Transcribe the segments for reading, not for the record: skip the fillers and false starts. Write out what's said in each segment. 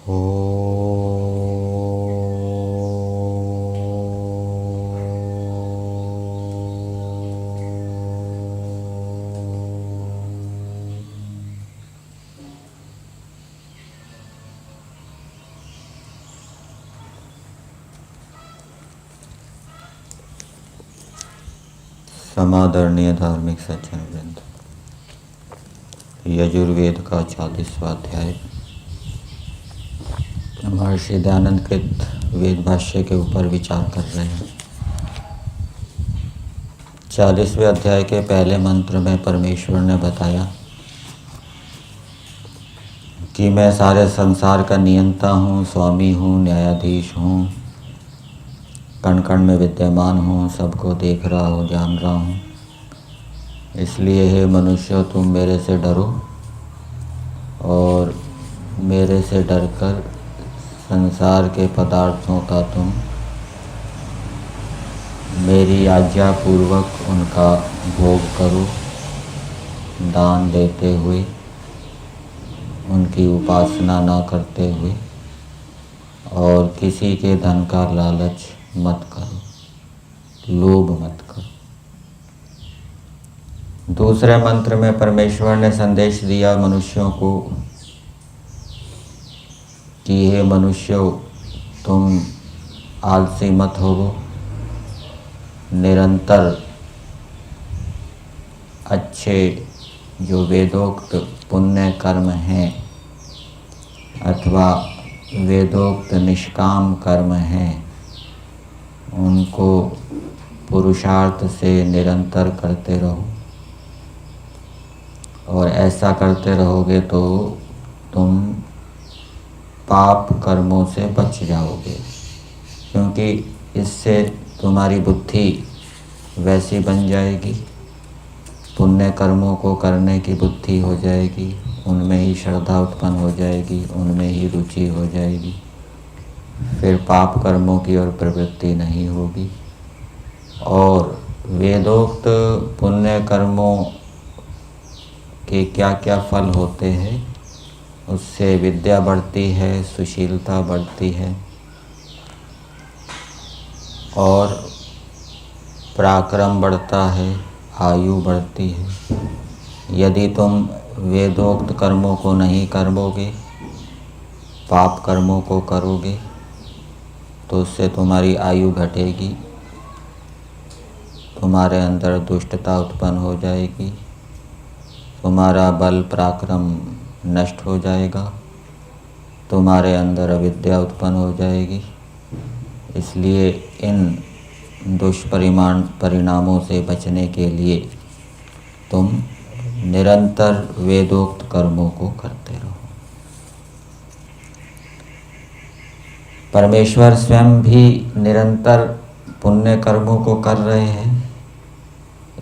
हो समादरणीय धार्मिक सज्जन वृंद, यजुर्वेद का 40वां अध्याय महर्षि दयानंद कृत वेद भाष्य के ऊपर विचार कर रहे हैं। 40वें अध्याय के पहले मंत्र में परमेश्वर ने बताया कि मैं सारे संसार का नियंता हूँ, स्वामी हूँ, न्यायाधीश हूँ, कण कण में विद्यमान हूँ, सबको देख रहा हूँ, जान रहा हूँ। इसलिए हे मनुष्य, तुम मेरे से डरो और मेरे से डरकर संसार के पदार्थों का तुम मेरी आज्ञा पूर्वक उनका भोग करो, दान देते हुए, उनकी उपासना ना करते हुए, और किसी के धन का लालच मत करो, लोभ मत करो। दूसरे मंत्र में परमेश्वर ने संदेश दिया मनुष्यों को कि हे मनुष्यों, तुम आलसी मत होवो, निरंतर अच्छे जो वेदोक्त पुण्य कर्म हैं अथवा वेदोक्त निष्काम कर्म हैं, उनको पुरुषार्थ से निरंतर करते रहो। और ऐसा करते रहोगे तो तुम पाप कर्मों से बच जाओगे, क्योंकि इससे तुम्हारी बुद्धि वैसी बन जाएगी, पुण्य कर्मों को करने की बुद्धि हो जाएगी, उनमें ही श्रद्धा उत्पन्न हो जाएगी, उनमें ही रुचि हो जाएगी, फिर पाप कर्मों की ओर प्रवृत्ति नहीं होगी। और वेदोक्त पुण्य कर्मों के क्या क्या फल होते हैं, उससे विद्या बढ़ती है, सुशीलता बढ़ती है और पराक्रम बढ़ता है, आयु बढ़ती है। यदि तुम वेदोक्त कर्मों को नहीं करोगे, पाप कर्मों को करोगे, तो उससे तुम्हारी आयु घटेगी, तुम्हारे अंदर दुष्टता उत्पन्न हो जाएगी, तुम्हारा बल पराक्रम नष्ट हो जाएगा, तुम्हारे अंदर अविद्या उत्पन्न हो जाएगी। इसलिए इन दुष्परिणामों से बचने के लिए तुम निरंतर वेदोक्त कर्मों को करते रहो। परमेश्वर स्वयं भी निरंतर पुण्य कर्मों को कर रहे हैं,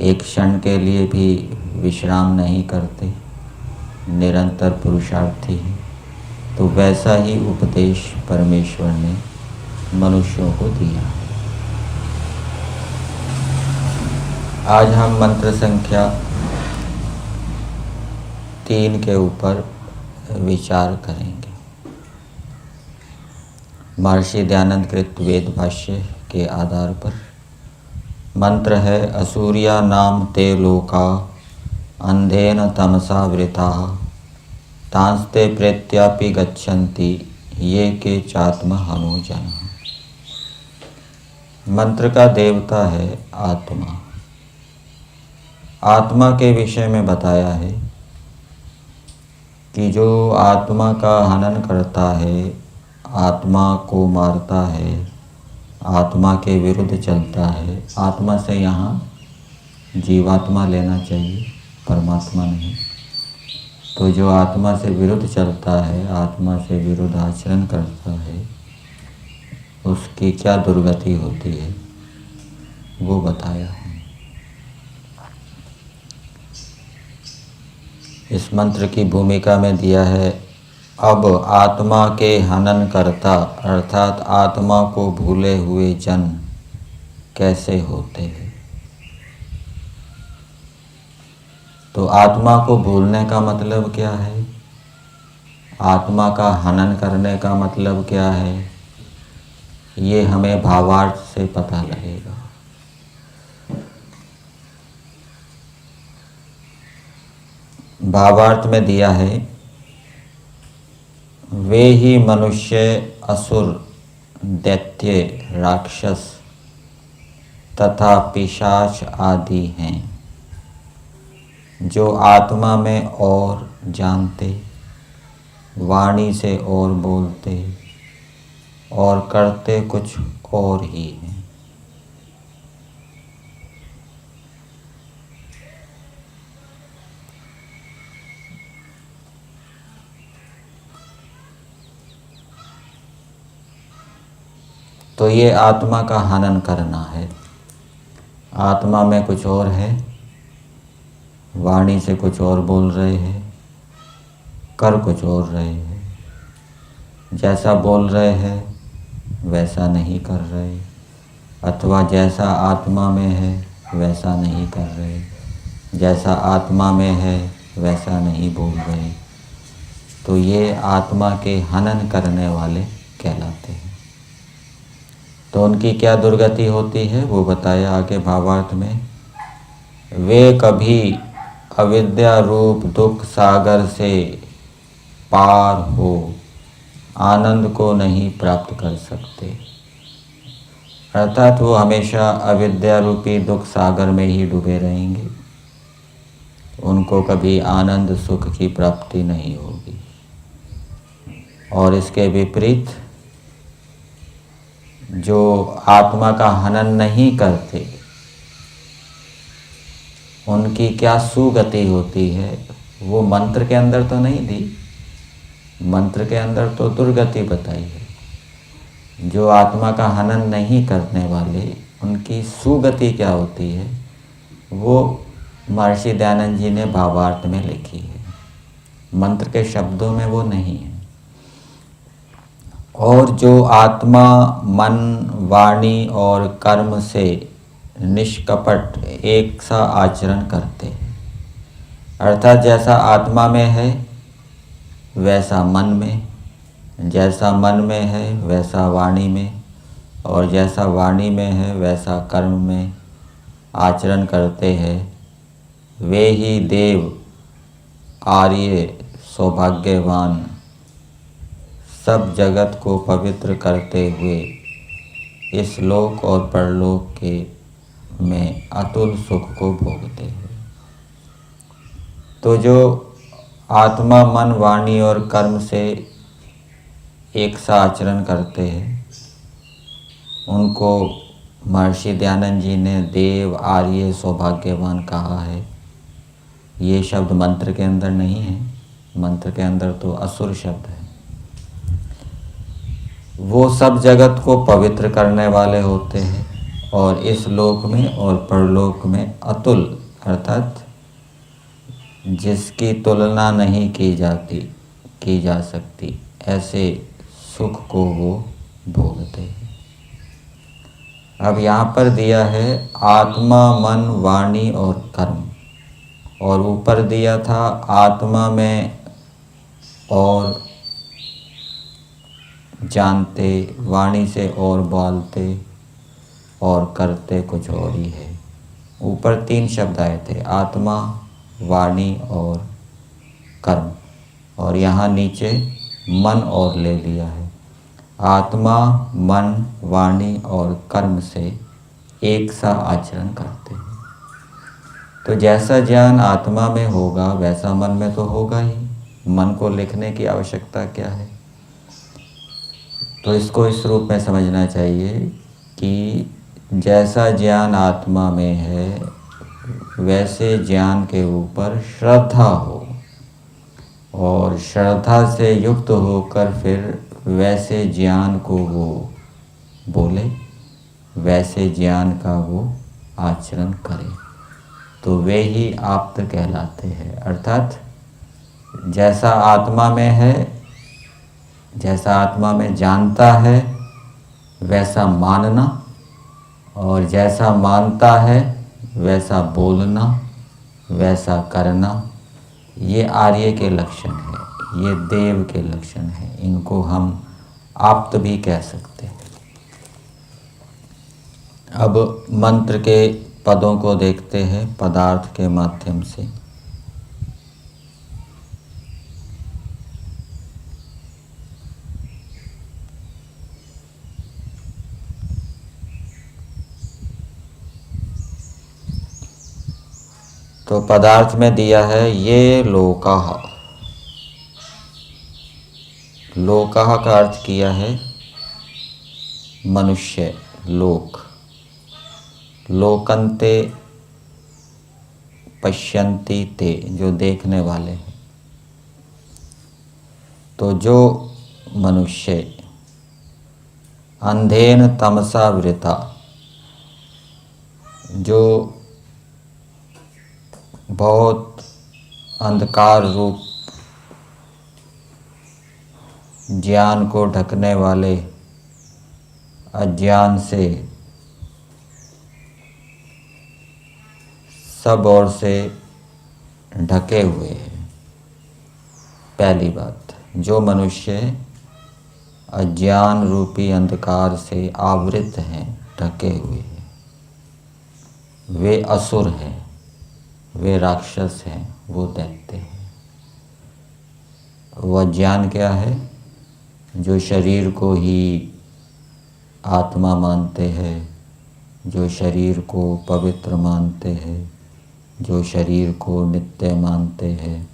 एक क्षण के लिए भी विश्राम नहीं करते, निरंतर पुरुषार्थी हैं। तो वैसा ही उपदेश परमेश्वर ने मनुष्यों को दिया। आज हम मंत्र संख्या 3 के ऊपर विचार करेंगे। महर्षि दयानंद कृत वेद भाष्य के आधार पर मंत्र है, असूर्या नाम ते लोका अंधेन तमसा वृता तांस्ते प्रेत्यापि गच्छन्ति ये के चात्म हनुजन। मंत्र का देवता है आत्मा। आत्मा के विषय में बताया है कि जो आत्मा का हनन करता है, आत्मा को मारता है, आत्मा के विरुद्ध चलता है, आत्मा से यहाँ जीवात्मा लेना चाहिए, परमात्मा नहीं। तो जो आत्मा से विरुद्ध चलता है, आत्मा से विरुद्ध आचरण करता है, उसकी क्या दुर्गति होती है वो बताया है। इस मंत्र की भूमिका में दिया है, अब आत्मा के हनन करता अर्थात आत्मा को भूले हुए जन कैसे होते हैं। तो आत्मा को भूलने का मतलब क्या है? आत्मा का हनन करने का मतलब क्या है, ये हमें भावार्थ से पता लगेगा। भावार्थ में दिया है, वे ही मनुष्य, असुर, दैत्य, राक्षस तथा पिशाच आदि हैं, जो आत्मा में और जानते, वाणी से और बोलते और करते कुछ और ही हैं। तो ये आत्मा का हनन करना है। आत्मा में कुछ और है, वाणी से कुछ और बोल रहे हैं, कर कुछ और रहे हैं, जैसा बोल रहे हैं वैसा नहीं कर रहे, अथवा जैसा आत्मा में है वैसा नहीं कर रहे, जैसा आत्मा में है वैसा नहीं बोल रहे। तो ये आत्मा के हनन करने वाले कहलाते हैं। तो उनकी क्या दुर्गति होती है वो बताया आगे भावार्थ में। वे कभी अविद्या रूप दुख सागर से पार हो आनंद को नहीं प्राप्त कर सकते। अर्थात वो हमेशा अविद्या रूपी दुख सागर में ही डूबे रहेंगे, उनको कभी आनंद सुख की प्राप्ति नहीं होगी। और इसके विपरीत जो आत्मा का हनन नहीं करते, उनकी क्या सुगति होती है, वो मंत्र के अंदर तो नहीं दी, मंत्र के अंदर तो दुर्गति बताई है। जो आत्मा का हनन नहीं करने वाले, उनकी सुगति क्या होती है वो महर्षि दयानंद जी ने भावार्थ में लिखी है, मंत्र के शब्दों में वो नहीं है। और जो आत्मा मन, वाणी और कर्म से निष्कपट एक सा आचरण करते हैं, अर्थात जैसा आत्मा में है वैसा मन में, जैसा मन में है वैसा वाणी में, और जैसा वाणी में है वैसा कर्म में आचरण करते हैं, वे ही देव, आर्य, सौभाग्यवान, सब जगत को पवित्र करते हुए इस लोक और परलोक के में अतुल सुख को भोगते हैं। तो जो आत्मा मन, वाणी और कर्म से एक सा आचरण करते हैं, उनको महर्षि दयानंद जी ने देव, आर्य, सौभाग्यवान कहा है। ये शब्द मंत्र के अंदर नहीं है, मंत्र के अंदर तो असुर शब्द है। वो सब जगत को पवित्र करने वाले होते हैं और इस लोक में और परलोक में अतुल, अर्थात जिसकी तुलना नहीं की जा सकती, ऐसे सुख को वो भोगते हैं। अब यहाँ पर दिया है आत्मा, मन, वाणी और कर्म, और ऊपर दिया था आत्मा में और जानते, वाणी से और बोलते और करते कुछ और ही है। ऊपर 3 शब्द आए थे, आत्मा, वाणी और कर्म, और यहाँ नीचे मन और ले लिया है। आत्मा, मन, वाणी और कर्म से एक सा आचरण करते हैं। तो जैसा ज्ञान आत्मा में होगा वैसा मन में तो होगा ही, मन को लिखने की आवश्यकता क्या है। तो इसको इस रूप में समझना चाहिए कि जैसा ज्ञान आत्मा में है वैसे ज्ञान के ऊपर श्रद्धा हो, और श्रद्धा से युक्त होकर फिर वैसे ज्ञान को वो बोले, वैसे ज्ञान का वो आचरण करे, तो वे ही आप्त कहलाते हैं। अर्थात जैसा आत्मा में है, जैसा आत्मा में जानता है वैसा मानना, और जैसा मानता है वैसा बोलना, वैसा करना, ये आर्य के लक्षण है, ये देव के लक्षण हैं, इनको हम आप्त भी कह सकते हैं। अब मंत्र के पदों को देखते हैं पदार्थ के माध्यम से। तो पदार्थ में दिया है ये लोकः। लोकः का अर्थ किया है मनुष्य, लोक। लोकन्ते पश्यन्ति ते, जो देखने वाले हैं। तो जो मनुष्य अंधेन तमसा वृता, जो बहुत अंधकार रूप ज्ञान को ढकने वाले अज्ञान से सब ओर से ढके हुए हैं। पहली बात, जो मनुष्य अज्ञान रूपी अंधकार से आवृत हैं, ढके हुए हैं, वे असुर हैं, वे राक्षस हैं, वो दैत्य हैं। वह ज्ञान क्या है? जो शरीर को ही आत्मा मानते हैं, जो शरीर को पवित्र मानते हैं, जो शरीर को नित्य मानते हैं,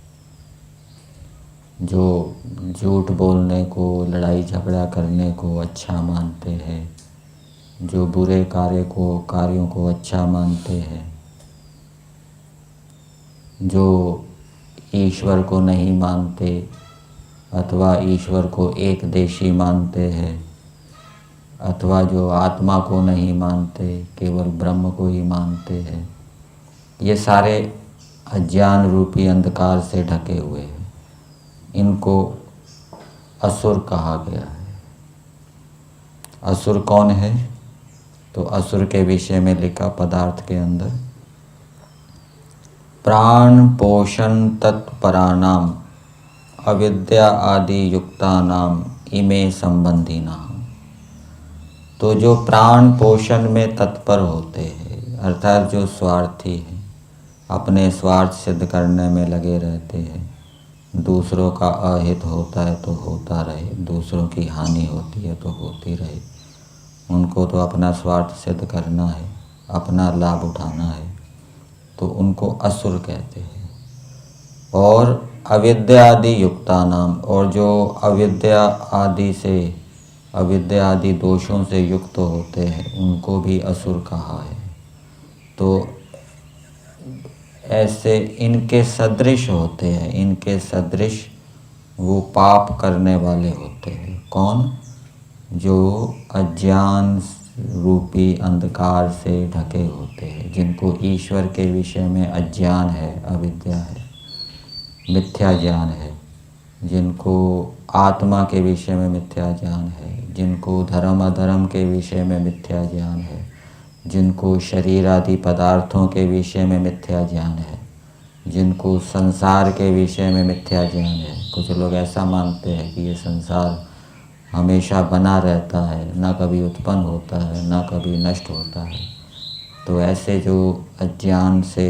जो झूठ बोलने को, लड़ाई झगड़ा करने को अच्छा मानते हैं, जो बुरे कार्यों को अच्छा मानते हैं, जो ईश्वर को नहीं मानते अथवा ईश्वर को एक देशी मानते हैं, अथवा जो आत्मा को नहीं मानते, केवल ब्रह्म को ही मानते हैं, ये सारे अज्ञान रूपी अंधकार से ढके हुए हैं। इनको असुर कहा गया है। असुर कौन है? तो असुर के विषय में लिखा पदार्थ के अंदर, प्राण पोषण तत्पराणाम अविद्या आदि युक्तानाम इमे संबंधिना। तो जो प्राण पोषण में तत्पर होते हैं, अर्थात जो स्वार्थी हैं, अपने स्वार्थ सिद्ध करने में लगे रहते हैं, दूसरों का अहित होता है तो होता रहे, दूसरों की हानि होती है तो होती रहे, उनको तो अपना स्वार्थ सिद्ध करना है, अपना लाभ उठाना है, तो उनको असुर कहते हैं। और अविद्या आदि युक्तानाम, और जो अविद्या आदि दोषों से युक्त होते हैं, उनको भी असुर कहा है। तो ऐसे इनके सदृश होते हैं, इनके सदृश वो पाप करने वाले होते हैं। कौन? जो अज्ञान रूपी अंधकार से ढके होते हैं, जिनको ईश्वर के विषय में अज्ञान है, अविद्या है, मिथ्या ज्ञान है, जिनको आत्मा के विषय में मिथ्या ज्ञान है, जिनको धर्म अधर्म के विषय में मिथ्या ज्ञान है, जिनको शरीर आदि पदार्थों के विषय में मिथ्या ज्ञान है, जिनको संसार के विषय में मिथ्या ज्ञान है। कुछ लोग ऐसा मानते हैं कि ये संसार हमेशा बना रहता है, ना कभी उत्पन्न होता है, ना कभी नष्ट होता है। तो ऐसे जो अज्ञान से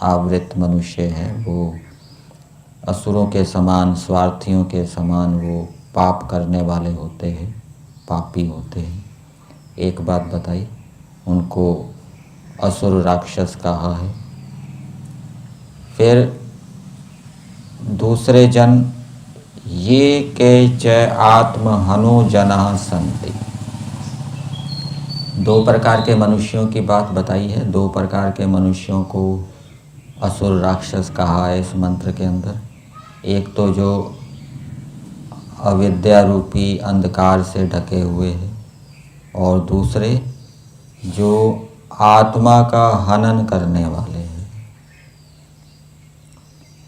आवृत मनुष्य हैं, वो असुरों के समान, स्वार्थियों के समान वो पाप करने वाले होते हैं, पापी होते हैं। एक बात बताई, उनको असुर राक्षस कहा है। फिर दूसरे जन, ये के च आत्महनु जनाः सन्ति। दो प्रकार के मनुष्यों की बात बताई है। दो प्रकार के मनुष्यों को असुर राक्षस कहा है इस मंत्र के अंदर। एक तो जो अविद्या रूपी अंधकार से ढके हुए हैं, और दूसरे जो आत्मा का हनन करने वाले हैं।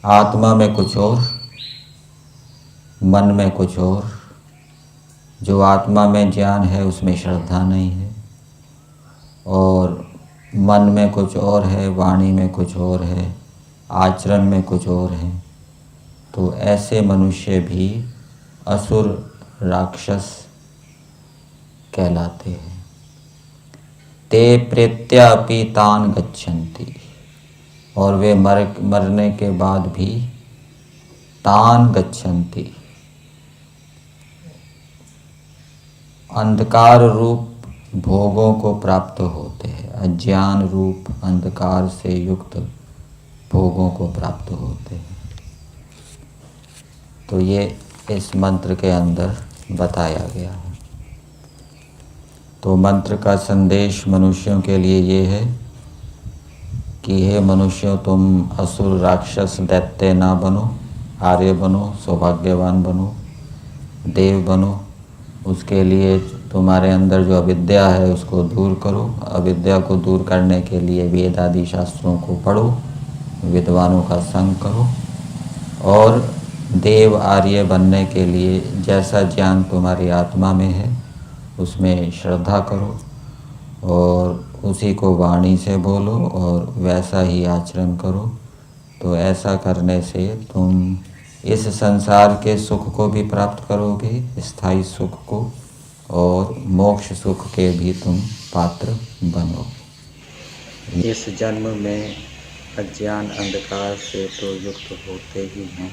आत्मा में कुछ और, मन में कुछ और। जो आत्मा में ज्ञान है उसमें श्रद्धा नहीं है, और मन में कुछ और है, वाणी में कुछ और है, आचरण में कुछ और है। तो ऐसे मनुष्य भी असुर राक्षस कहलाते हैं। ते प्रेत्यापि तान गच्छन्ति, और वे मरने के बाद भी तान गच्छन्ति, अंधकार रूप भोगों को प्राप्त होते हैं। अज्ञान रूप अंधकार से युक्त भोगों को प्राप्त होते हैं। तो ये इस मंत्र के अंदर बताया गया है। तो मंत्र का संदेश मनुष्यों के लिए ये है कि हे मनुष्यों, तुम असुर राक्षस दैत्य ना बनो, आर्य बनो, सौभाग्यवान बनो, देव बनो। उसके लिए तुम्हारे अंदर जो अविद्या है उसको दूर करो। अविद्या को दूर करने के लिए वेद आदि शास्त्रों को पढ़ो, विद्वानों का संग करो, और देव आर्य बनने के लिए जैसा ज्ञान तुम्हारी आत्मा में है उसमें श्रद्धा करो, और उसी को वाणी से बोलो और वैसा ही आचरण करो। तो ऐसा करने से तुम इस संसार के सुख को भी प्राप्त करोगे, स्थायी सुख को, और मोक्ष सुख के भी तुम पात्र बनोगे। इस जन्म में अज्ञान अंधकार से तो युक्त होते ही हैं,